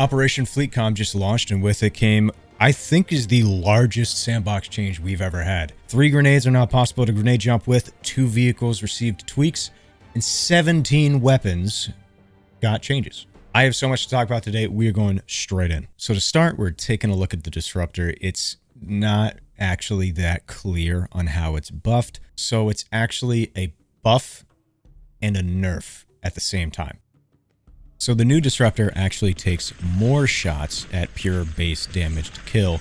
Operation Fleetcom just launched, and with it came, I think, is the largest sandbox change we've ever had. 3 grenades are now possible to grenade jump with, 2 vehicles received tweaks, and 17 weapons got changes. I have so much to talk about today. We are going straight in. So to start, we're taking a look at the Disruptor. It's not actually that clear on how it's buffed. So it's actually a buff and a nerf at the same time. So the new Disruptor actually takes more shots at pure base damage to kill,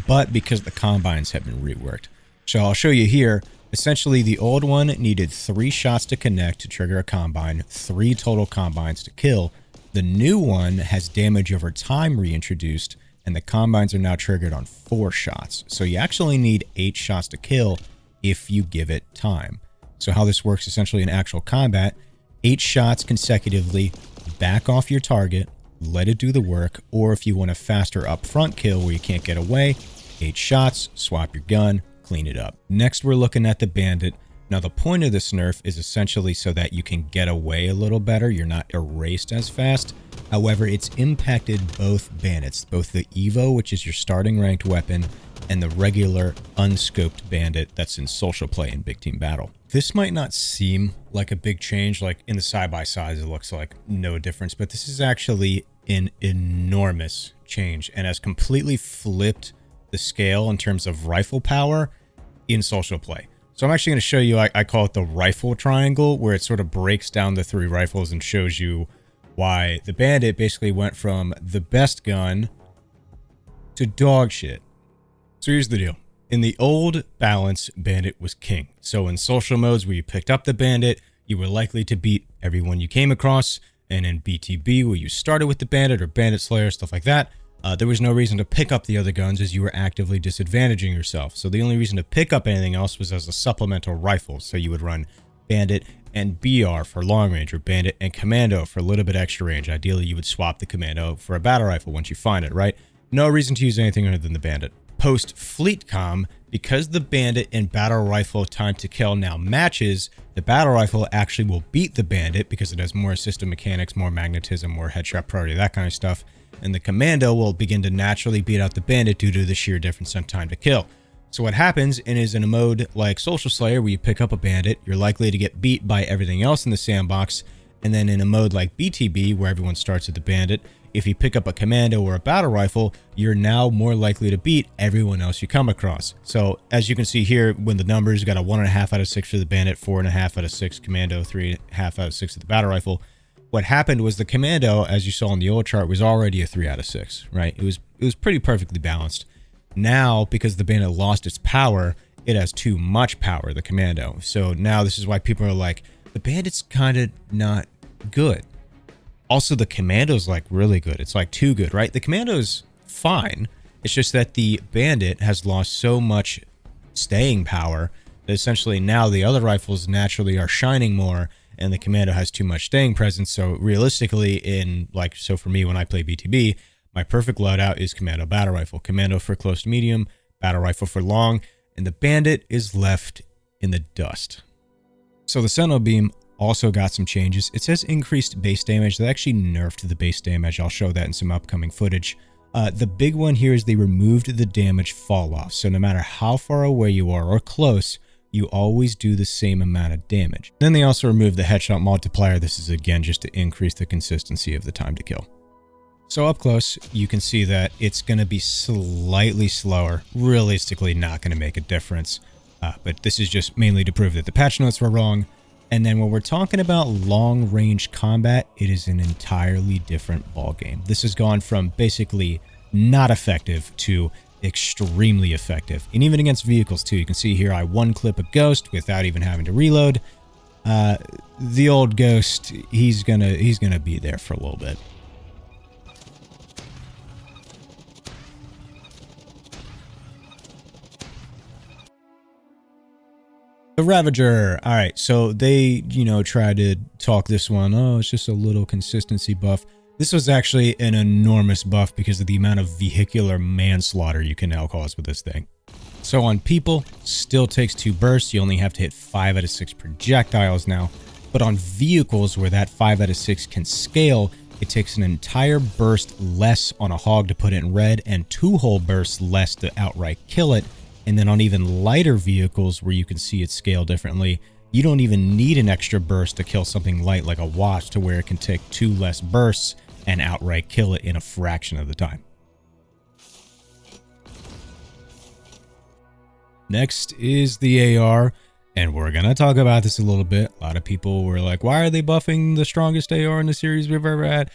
but because the combines have been reworked. So I'll show you here. Essentially, the old one needed 3 shots to connect to trigger a combine, 3 total combines to kill. The new one has damage over time reintroduced, and the combines are now triggered on 4 shots. So you actually need 8 shots to kill if you give it time. So how this works essentially in actual combat, 8 shots consecutively, back off your target, let it do the work, or if you want a faster upfront kill where you can't get away, 8 shots, swap your gun, clean it up. Next, we're looking at the Bandit. Now, the point of this nerf is essentially so that you can get away a little better. You're not erased as fast. However, it's impacted both Bandits, both the Evo, which is your starting ranked weapon, and the regular unscoped Bandit that's in social play in big team battle. This might not seem like a big change, like in the side-by-sides it looks like no difference, but this is actually an enormous change and has completely flipped the scale in terms of rifle power in social play. So I'm actually going to show you, I call it the rifle triangle, where it sort of breaks down the 3 rifles and shows you why the Bandit basically went from the best gun to dog shit. So here's the deal. In the old balance, Bandit was king. So in social modes where you picked up the Bandit, you were likely to beat everyone you came across. And in BTB, where you started with the Bandit or Bandit Slayer, stuff like that, there was no reason to pick up the other guns as you were actively disadvantaging yourself. So the only reason to pick up anything else was as a supplemental rifle. So you would run Bandit and BR for long range, or Bandit and Commando for a little bit extra range. Ideally, you would swap the Commando for a battle rifle once you find it, right? No reason to use anything other than the Bandit. Post Fleetcom, because the Bandit and battle rifle time to kill now matches, the battle rifle actually will beat the Bandit because it has more assistive mechanics, more magnetism, more headshot priority, that kind of stuff. And the Commando will begin to naturally beat out the Bandit due to the sheer difference in time to kill. So what happens is in a mode like Social Slayer, where you pick up a Bandit, you're likely to get beat by everything else in the sandbox. And then in a mode like BTB, where everyone starts with the Bandit, if you pick up a Commando or a battle rifle, you're now more likely to beat everyone else you come across. So as you can see here, when the numbers got a 1.5 out of 6 for the Bandit, 4.5 out of 6 Commando, 3.5 out of 6 of the battle rifle. What happened was the Commando, as you saw in the old chart, was already a 3 out of 6, right? It was pretty perfectly balanced. Now, because the Bandit lost its power, it has too much power, the Commando. So now this is why people are like, the Bandit's kind of not good. Also, the Commando's like really good. It's like too good, right? The Commando's fine. It's just that the Bandit has lost so much staying power that essentially now the other rifles naturally are shining more, and the Commando has too much staying presence. So realistically, so for me, when I play BTB, my perfect loadout is Commando battle rifle. Commando for close to medium, battle rifle for long, and the Bandit is left in the dust. So the Sentinel Beam also got some changes. It says increased base damage. They actually nerfed the base damage. I'll show that in some upcoming footage. The big one here is they removed the damage fall off. So no matter how far away you are or close, you always do the same amount of damage. Then they also removed the headshot multiplier. This is again just to increase the consistency of the time to kill. So up close, you can see that it's going to be slightly slower. Realistically, not going to make a difference. But this is just mainly to prove that the patch notes were wrong. And then when we're talking about long-range combat, it is an entirely different ballgame. This has gone from basically not effective to extremely effective. And even against vehicles too. You can see here I one-clip a Ghost without even having to reload. The old Ghost, he's gonna be there for a little bit. The Ravager. All right, so they, tried to talk this one. Oh, it's just a little consistency buff. This was actually an enormous buff because of the amount of vehicular manslaughter you can now cause with this thing. So on people, still takes 2 bursts. You only have to hit 5 out of 6 projectiles now. But on vehicles where that 5 out of 6 can scale, it takes an entire burst less on a hog to put it in red and 2 whole bursts less to outright kill it. And then on even lighter vehicles where you can see it scale differently, you don't even need an extra burst to kill something light like a wasp, to where it can take 2 less bursts and outright kill it in a fraction of the time. Next is the AR, and we're going to talk about this a little bit. A lot of people were like, why are they buffing the strongest AR in the series we've ever had?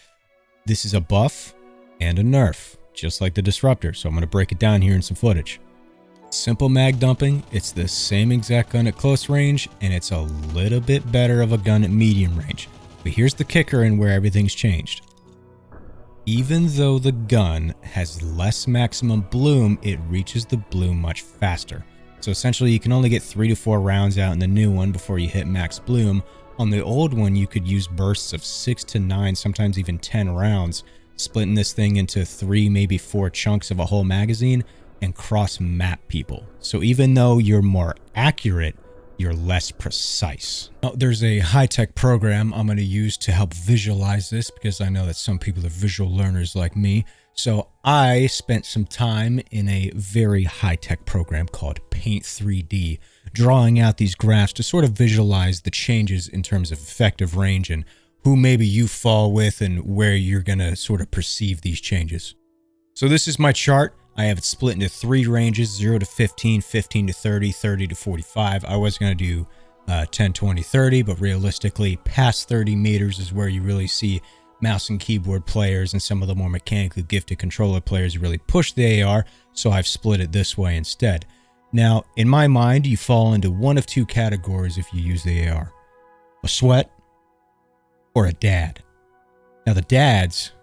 This is a buff and a nerf, just like the Disruptor. So I'm going to break it down here in some footage. Simple mag dumping. It's the same exact gun at close range, and it's a little bit better of a gun at medium range. But here's the kicker in where everything's changed. Even though the gun has less maximum bloom, it reaches the bloom much faster. So essentially you can only get 3 to 4 rounds out in the new one before you hit max bloom. On the old one, you could use bursts of 6 to 9, sometimes even 10 rounds, splitting this thing into 3, maybe 4 chunks of a whole magazine and cross map people. So even though you're more accurate, you're less precise. Now, there's a high-tech program I'm going to use to help visualize this, because I know that some people are visual learners like me. So I spent some time in a very high-tech program called Paint 3D, drawing out these graphs to sort of visualize the changes in terms of effective range and who maybe you fall with and where you're going to sort of perceive these changes. So this is my chart. I have it split into 3 ranges, 0 to 15, 15 to 30, 30 to 45. I was going to do 10, 20, 30, but realistically, past 30 meters is where you really see mouse and keyboard players and some of the more mechanically gifted controller players really push the AR, so I've split it this way instead. Now, in my mind, you fall into one of 2 categories if you use the AR. A sweat or a dad. Now, the dads,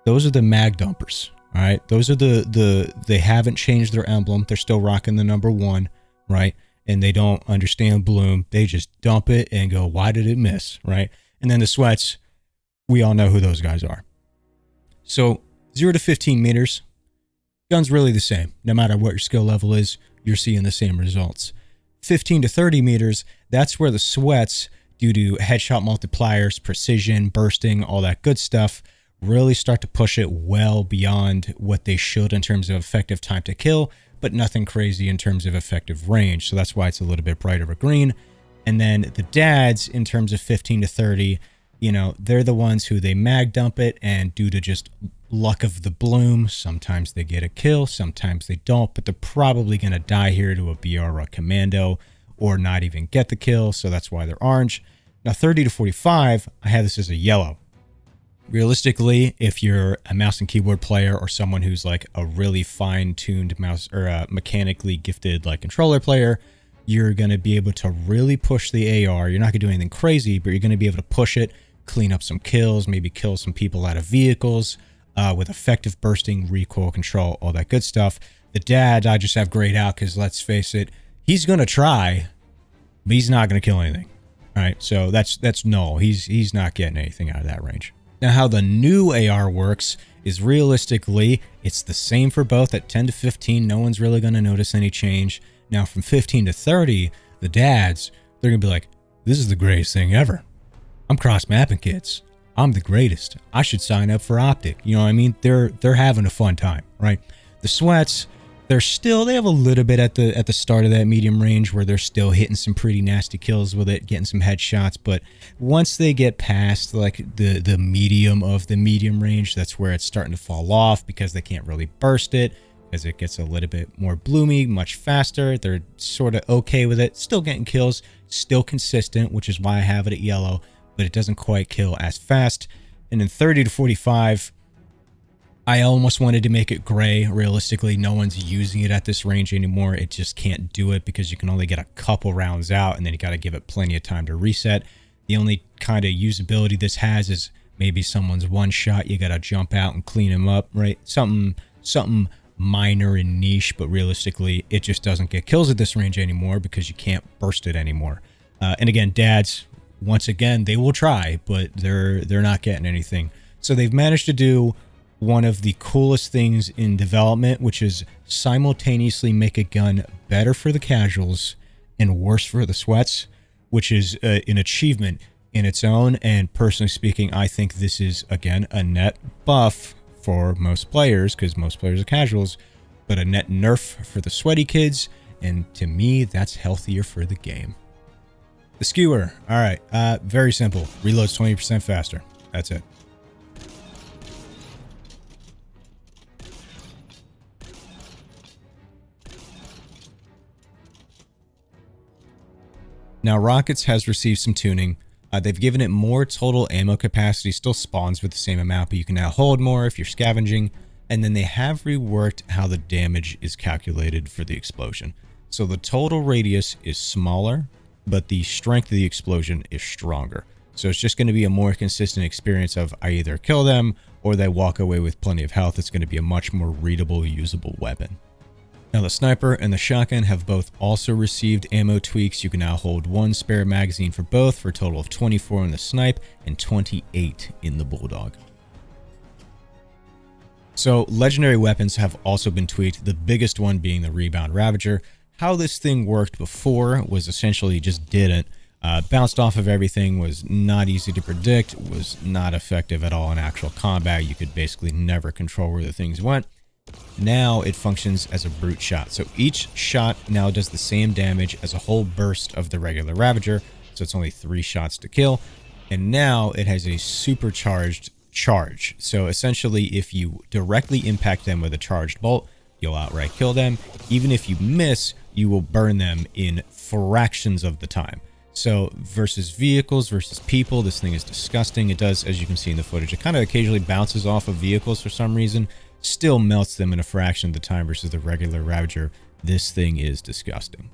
those are the mag dumpers. All right, those are they haven't changed their emblem. They're still rocking the number 1, right? And they don't understand bloom. They just dump it and go, why did it miss, right? And then the sweats, we all know who those guys are. So 0 to 15 meters, gun's really the same. No matter what your skill level is, you're seeing the same results. 15 to 30 meters, that's where the sweats, due to headshot multipliers, precision, bursting, all that good stuff, really start to push it well beyond what they should in terms of effective time to kill, but nothing crazy in terms of effective range. So that's why it's a little bit brighter of a green. And then the dads, in terms of 15 to 30, you know, they're the ones who they mag dump it, and due to just luck of the bloom, sometimes they get a kill, sometimes they don't, but they're probably going to die here to a BR or a Commando, or not even get the kill, so that's why they're orange. Now 30 to 45, I have this as a yellow. Realistically, if you're a mouse and keyboard player or someone who's like a really fine-tuned mouse or a mechanically gifted like controller player, you're going to be able to really push the AR. You're not going to do anything crazy, but you're going to be able to push it, clean up some kills, maybe kill some people out of vehicles with effective bursting, recoil control, all that good stuff. The dad, I just have grayed out because let's face it, he's going to try, but he's not going to kill anything. All right, so that's null. He's not getting anything out of that range. Now, how the new AR works is realistically, it's the same for both at 10 to 15. No one's really going to notice any change. Now, from 15 to 30, the dads, they're going to be like, this is the greatest thing ever. I'm cross-mapping kids. I'm the greatest. I should sign up for Optic. You know what I mean? They're having a fun time, right? The sweats, they have a little bit at the start of that medium range where they're still hitting some pretty nasty kills with it, getting some headshots. But once they get past like the medium of the medium range, that's where it's starting to fall off because they can't really burst it, as it gets a little bit more bloomy, much faster. They're sort of okay with it, still getting kills, still consistent, which is why I have it at yellow, but it doesn't quite kill as fast. And in 30 to 45, I almost wanted to make it gray. Realistically, no one's using it at this range anymore. It just can't do it because you can only get a couple rounds out, and then you got to give it plenty of time to reset. The only kind of usability this has is maybe someone's one shot. You got to jump out and clean him up, right? Something minor and niche, but realistically, it just doesn't get kills at this range anymore because you can't burst it anymore. And again, dads, once again, they will try, but they're not getting anything. So they've managed to do one of the coolest things in development, which is simultaneously make a gun better for the casuals and worse for the sweats, which is an achievement in its own, and personally speaking, I think this is, again, a net buff for most players, because most players are casuals, but a net nerf for the sweaty kids, and to me, that's healthier for the game. The Skewer, all right, very simple. Reloads 20% faster. That's it. Now, Rockets has received some tuning. They've given it more total ammo capacity, still spawns with the same amount, but you can now hold more if you're scavenging. And then they have reworked how the damage is calculated for the explosion. So the total radius is smaller, but the strength of the explosion is stronger. So it's just going to be a more consistent experience of I either kill them or they walk away with plenty of health. It's going to be a much more readable, usable weapon. Now the sniper and the shotgun have both also received ammo tweaks. You can now hold 1 spare magazine for both, for a total of 24 in the snipe and 28 in the Bulldog. So legendary weapons have also been tweaked, the biggest one being the Rebound Ravager. How this thing worked before was essentially just didn't. Bounced off of everything, was not easy to predict, was not effective at all in actual combat. You could basically never control where the things went. Now it functions as a brute shot. So each shot now does the same damage as a whole burst of the regular Ravager. So it's only 3 shots to kill. And now it has a supercharged charge. So essentially, if you directly impact them with a charged bolt, you'll outright kill them. Even if you miss, you will burn them in fractions of the time. So versus vehicles, versus people, this thing is disgusting. It does, as you can see in the footage, it kind of occasionally bounces off of vehicles for some reason. Still melts them in a fraction of the time versus the regular Ravager. This thing is disgusting.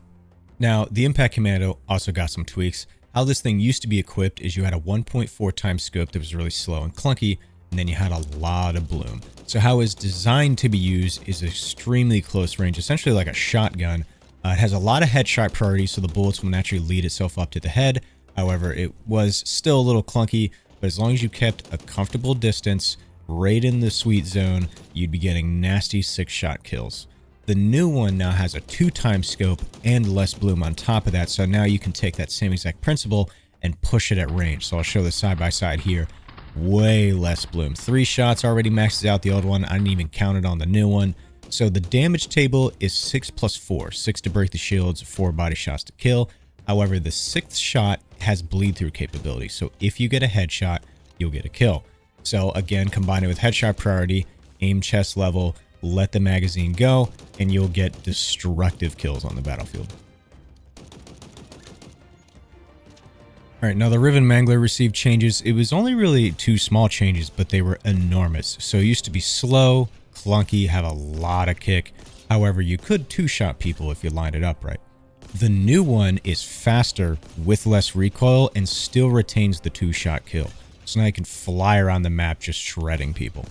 Now, the Impact Commando also got some tweaks. How this thing used to be equipped is you had a 1.4 times scope that was really slow and clunky, and then you had a lot of bloom. So how it's designed to be used is extremely close range, essentially like a shotgun. It has a lot of headshot priority, so the bullets will naturally lead itself up to the head. However, it was still a little clunky, but as long as you kept a comfortable distance, right in the sweet zone, you'd be getting nasty 6-shot kills. The new one now has a 2 times scope and less bloom on top of that, so now you can take that same exact principle and push it at range. So I'll show this side by side here. Way less bloom. 3 shots already maxes out the old one. I didn't even count it on the new one. So the damage table is 6 plus 4. 6 to break the shields, 4 body shots to kill. However, the 6th shot has bleed through capability. So if you get a headshot, you'll get a kill. So again, combine it with headshot priority, aim chest level, let the magazine go, and you'll get destructive kills on the battlefield. All right, now the Riven Mangler received changes. It was only really 2 small changes, but they were enormous. So it used to be slow, clunky, have a lot of kick. However, you could 2-shot people if you lined it up right. The new one is faster with less recoil and still retains the 2-shot kill. So now you can fly around the map just shredding people.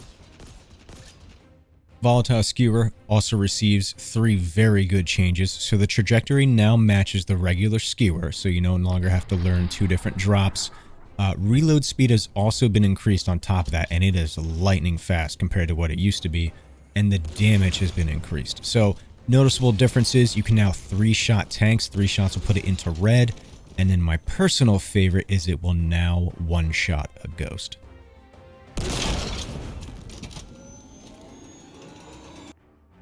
Volatile Skewer also receives 3 very good changes. So the trajectory now matches the regular Skewer, so you no longer have to learn 2 different drops. Reload speed has also been increased on top of that, and it is lightning fast compared to what it used to be. And the damage has been increased. So noticeable differences, you can now 3-shot tanks. 3 shots will put it into red. And then my personal favorite is it will now 1-shot a ghost.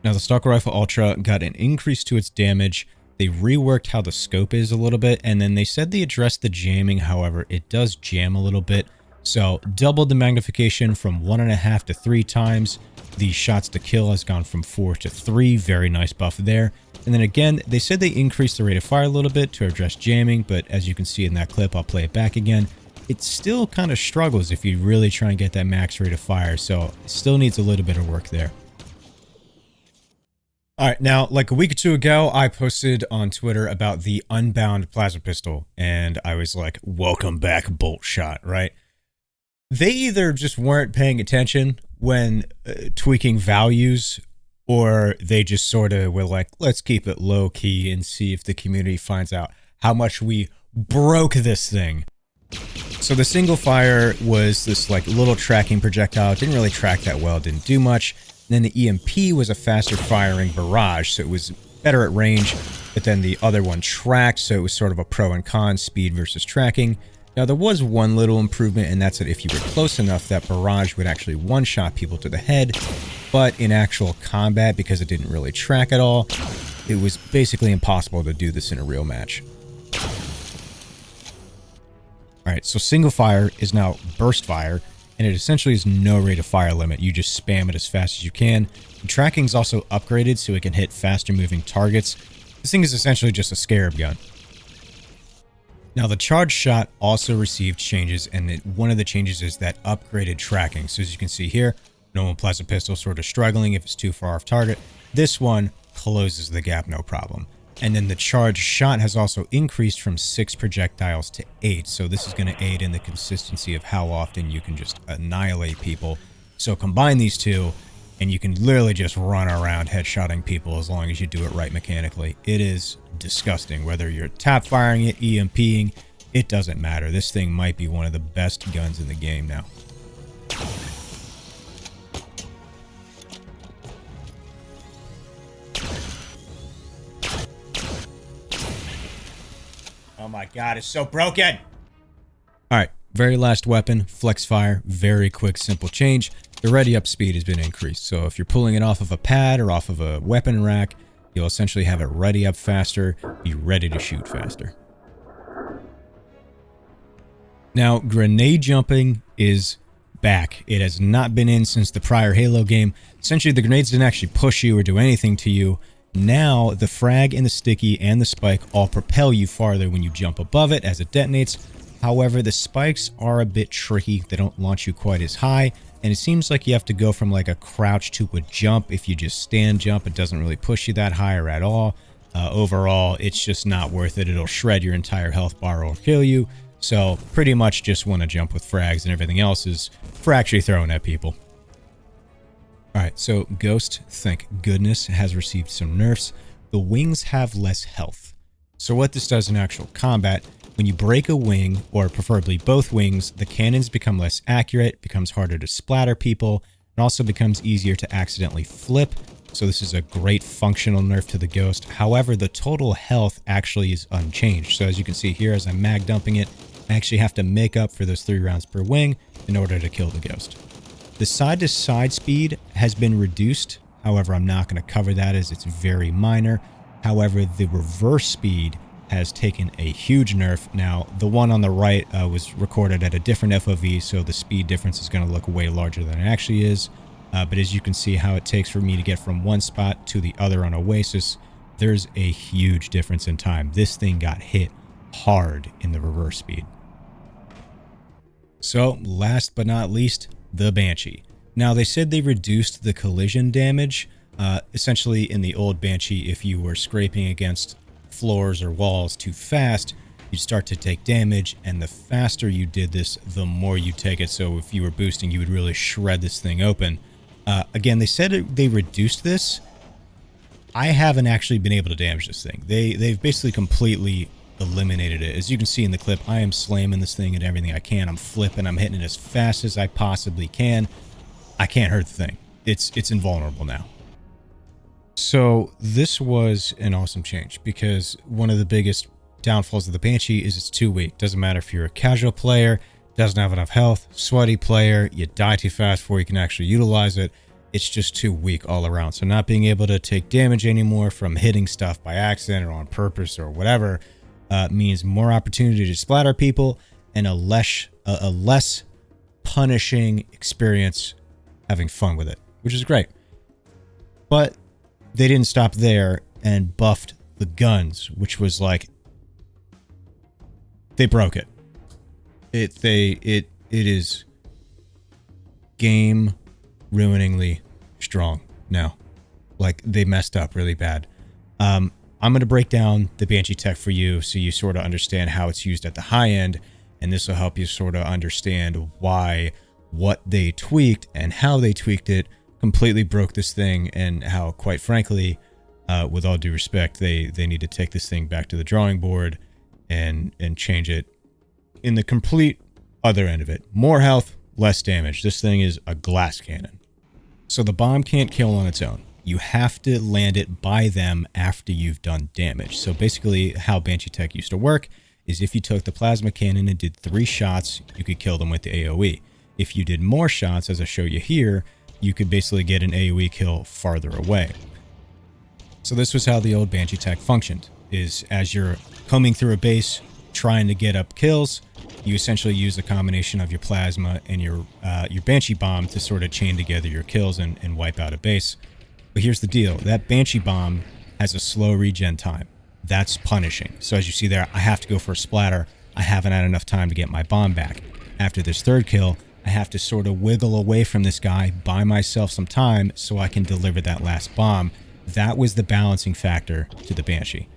Now the Stalker Rifle Ultra got an increase to its damage. They reworked how the scope is a little bit, and then they said they addressed the jamming. However, it does jam a little bit. So doubled the magnification from 1.5 to 3 times. The shots to kill has gone from 4 to 3. Very nice buff there. And then again, they said they increased the rate of fire a little bit to address jamming, but as you can see in that clip, I'll play it back again. It still kind of struggles if you really try and get that max rate of fire, so it still needs a little bit of work there. All right, now, like a week or 2 ago, I posted on Twitter about the Unbound plasma pistol, and I was like, welcome back, bolt shot, right? They either just weren't paying attention when tweaking values, or they just sort of were like, let's keep it low key and see if the community finds out how much we broke this thing. So the single fire was this like little tracking projectile. It didn't really track that well, didn't do much. And then the EMP was a faster firing barrage, so it was better at range, but then the other one tracked, so it was sort of a pro and con, speed versus tracking. Now, there was one little improvement, and that's that if you were close enough, that barrage would actually one-shot people to the head. But in actual combat, because it didn't really track at all, it was basically impossible to do this in a real match. Alright, so single fire is now burst fire, and it essentially is no rate of fire limit. You just spam it as fast as you can. The tracking is also upgraded so it can hit faster moving targets. This thing is essentially just a scarab gun. Now, the charge shot also received changes, and one of the changes is that upgraded tracking. So as you can see here, normal plasma pistol sort of struggling if it's too far off target. This one closes the gap no problem. And then the charge shot has also increased from 6 projectiles to 8. So this is going to aid in the consistency of how often you can just annihilate people. So combine these two, and you can literally just run around headshotting people as long as you do it right mechanically. It is disgusting. Whether you're tap firing it, EMPing, it doesn't matter. This thing might be one of the best guns in the game now. Oh my god, it's so broken! Alright, very last weapon, Flexfire. Very quick, simple change. The ready up speed has been increased, so if you're pulling it off of a pad or off of a weapon rack, you'll essentially have it ready up faster, be ready to shoot faster. Now, grenade jumping is back. It has not been in since the prior Halo game. Essentially, the grenades didn't actually push you or do anything to you. Now, the frag and the sticky and the spike all propel you farther when you jump above it as it detonates. However, the spikes are a bit tricky. They don't launch you quite as high. And it seems like you have to go from like a crouch to a jump. If you just stand jump, it doesn't really push you that high or at all. Overall, it's just not worth it. It'll shred your entire health bar or kill you. So pretty much just want to jump with frags, and everything else is for actually throwing at people. Alright, so Ghost, thank goodness, has received some nerfs. The wings have less health. So what this does in actual combat, when you break a wing, or preferably both wings, the cannons become less accurate, becomes harder to splatter people, and also becomes easier to accidentally flip. So this is a great functional nerf to the Ghost. However, the total health actually is unchanged. So as you can see here, as I'm mag dumping it, I actually have to make up for those 3 rounds per wing in order to kill the Ghost. The side-to-side speed has been reduced. However, I'm not going to cover that as it's very minor. However, the reverse speed has taken a huge nerf. Now, the one on the right was recorded at a different FOV, so the speed difference is going to look way larger than it actually is. But as you can see how it takes for me to get from one spot to the other on Oasis, there's a huge difference in time. This thing got hit hard in the reverse speed. So, last but not least, the Banshee. Now, they said they reduced the collision damage. Essentially, in the old Banshee, if you were scraping against floors or walls too fast, you'd start to take damage, and the faster you did this, the more you take it. So if you were boosting, you would really shred this thing open. Again, they said they reduced this. I haven't actually been able to damage this thing. They've basically completely eliminated it. As you can see in the clip, I am slamming this thing at everything I can. I'm flipping, I'm hitting it as fast as I possibly can. I can't hurt the thing. It's invulnerable now. So this was an awesome change, because one of the biggest downfalls of the Banshee is it's too weak. Doesn't matter if you're a casual player, doesn't have enough health, sweaty player, you die too fast before you can actually utilize it. It's just too weak all around. So not being able to take damage anymore from hitting stuff by accident or on purpose or whatever means more opportunity to splatter people and a less punishing experience having fun with it, which is great. But they didn't stop there and buffed the guns, which was like, they broke it. It is game ruiningly strong now. Like, they messed up really bad. I'm going to break down the Banshee tech for you so you sort of understand how it's used at the high end, and this will help you sort of understand why what they tweaked and how they tweaked it completely broke this thing, and how, quite frankly, with all due respect, they need to take this thing back to the drawing board and change it in the complete other end of it. More health, less damage. This thing is a glass cannon. So the bomb can't kill on its own. You have to land it by them after you've done damage. So basically how Banshee tech used to work is if you took the plasma cannon and did 3 shots, you could kill them with the AoE. If you did more shots, as I show you here, you could basically get an AoE kill farther away. So this was how the old Banshee tech functioned, is as you're combing through a base, trying to get up kills, you essentially use a combination of your plasma and your Banshee bomb to sort of chain together your kills and wipe out a base. But here's the deal. That Banshee bomb has a slow regen time. That's punishing. So as you see there, I have to go for a splatter. I haven't had enough time to get my bomb back. After this 3rd kill, I have to sort of wiggle away from this guy, buy myself some time so I can deliver that last bomb. That was the balancing factor to the Banshee.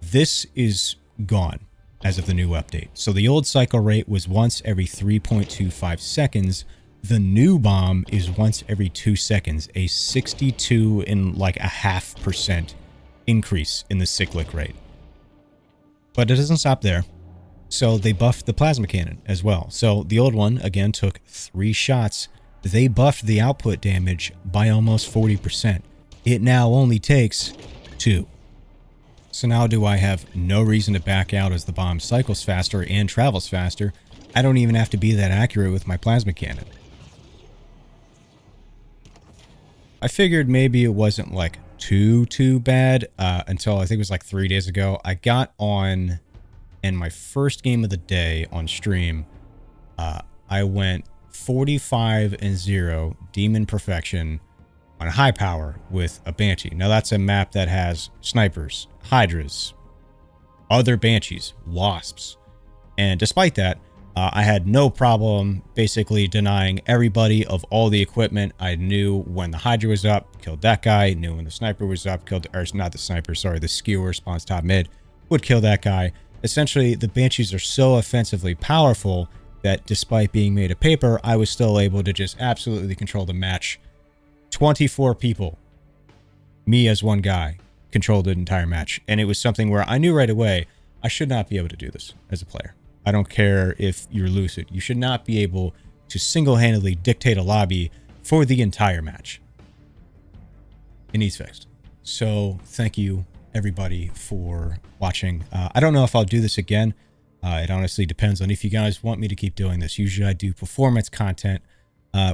This is gone as of the new update. So the old cycle rate was once every 3.25 seconds. The new bomb is once every 2 seconds, a 62.5% increase in the cyclic rate. But it doesn't stop there. So they buffed the plasma cannon as well. So the old one, again, took 3 shots. They buffed the output damage by almost 40%. It now only takes 2. So now do I have no reason to back out as the bomb cycles faster and travels faster? I don't even have to be that accurate with my plasma cannon. I figured maybe it wasn't like too bad until I think it was like 3 days ago. I got on, in my first game of the day on stream, I went 45-0 Demon Perfection on high power with a Banshee. Now that's a map that has snipers, hydras, other Banshees, wasps. And despite that, I had no problem basically denying everybody of all the equipment. I knew when the Hydra was up, killed that guy. Knew when the sniper was up, killed, or not the sniper, sorry, the skewer spawns top mid, would kill that guy. Essentially, the Banshees are so offensively powerful that despite being made of paper, I was still able to just absolutely control the match. 24 people, me as one guy, controlled the entire match. And it was something where I knew right away, I should not be able to do this as a player. I don't care if you're Lucid. You should not be able to single-handedly dictate a lobby for the entire match. It needs fixed. So thank you, everybody, for watching. I don't know if I'll do this again. It honestly depends on if you guys want me to keep doing this. Usually I do performance content,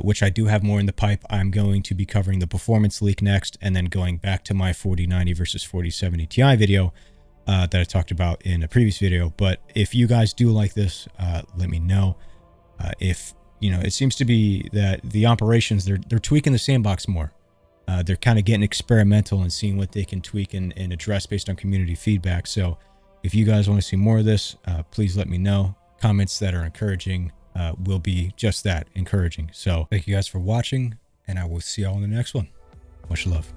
which I do have more in the pipe. I'm going to be covering the performance leak next, and then going back to my 4090 versus 4070 Ti video that I talked about in a previous video. But if you guys do like this, let me know. If, you know, it seems to be that the operations, they're tweaking the sandbox more. They're kind of getting experimental and seeing what they can tweak and address based on community feedback. So if you guys want to see more of this, please let me know. Comments that are encouraging will be just that, encouraging. So thank you guys for watching, and I will see y'all in the next one. Much love.